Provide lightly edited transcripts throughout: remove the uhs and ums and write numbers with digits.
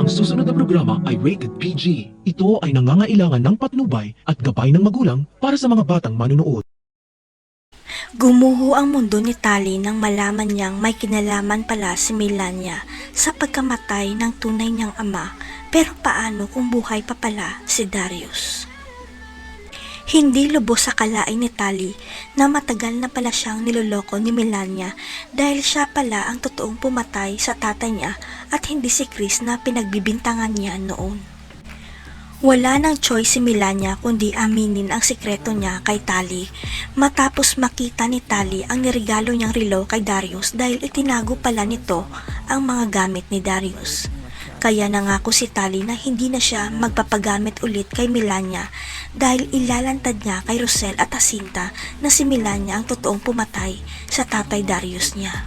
Ang susunod na programa ay rated PG. Ito ay nangangailangan ng patnubay at gabay ng magulang para sa mga batang manunood. Gumuho ang mundo ni Tali nang malaman niyang may kinalaman pala si Melania sa pagkamatay ng tunay niyang ama, pero paano kung buhay pa pala si Darius? Hindi lubos sa kalain ni Tali na matagal na pala siyang niloloko ni Melania dahil siya pala ang totoong pumatay sa tatay niya at hindi si Chris na pinagbibintangan niya noon. Wala nang choice si Melania kundi aminin ang sikreto niya kay Tali matapos makita ni Tali ang niregalo niyang relo kay Darius dahil itinago pala nito ang mga gamit ni Darius. Kaya nangako si Tali na hindi na siya magpapagamit ulit kay Melania dahil ilalantad niya kay Rosel at Jacinta na si Melania ang totoong pumatay sa tatay Darius niya.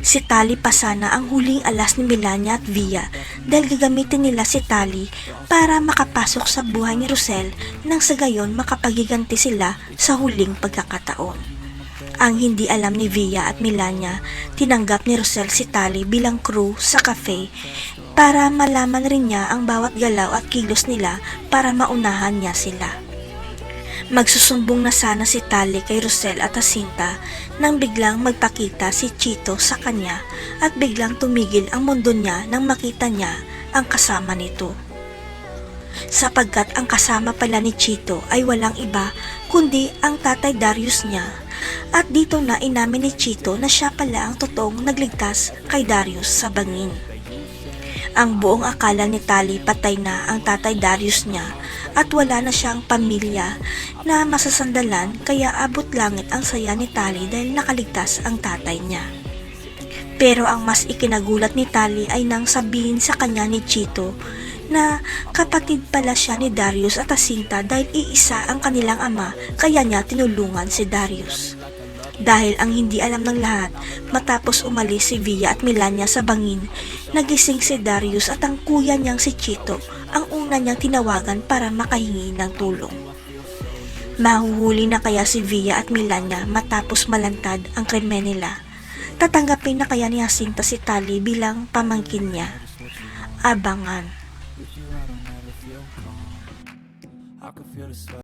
Si Tali pa sana ang huling alas ni Melania at Via dahil gagamitin nila si Tali para makapasok sa buhay ni Rosel nang sa gayon makapagiganti sila sa huling pagkakataon. Ang hindi alam ni Via at Melania, tinanggap ni Rosel si Tali bilang crew sa cafe para malaman rin niya ang bawat galaw at kilos nila para maunahan niya sila. Magsusumbong na sana si Tali kay Rosel at Jacinta nang biglang magpakita si Chito sa kanya at biglang tumigil ang mundo niya nang makita niya ang kasama nito. Sapagkat ang kasama pala ni Chito ay walang iba kundi ang tatay Darius niya at dito na inamin ni Chito na siya pala ang totoong nagligtas kay Darius sa bangin. Ang buong akala ni Tali patay na ang tatay Darius niya at wala na siyang pamilya na masasandalan kaya abot langit ang saya ni Tali dahil nakaligtas ang tatay niya. Pero ang mas ikinagulat ni Tali ay nang sabihin sa kanya ni Chito na kapatid pala siya ni Darius at Jacinta dahil iisa ang kanilang ama kaya niya tinulungan si Darius. Dahil ang hindi alam ng lahat, matapos umalis si Via at Melania sa bangin, nagising si Darius at ang kuya niyang si Chito ang una niyang tinawagan para makahingi ng tulong. Mahuhuli na kaya si Via at Melania matapos malantad ang krimen nila? Tatanggapin na kaya ni Jacinta si Tali bilang pamangkin niya? Abangan. I can feel the sweat.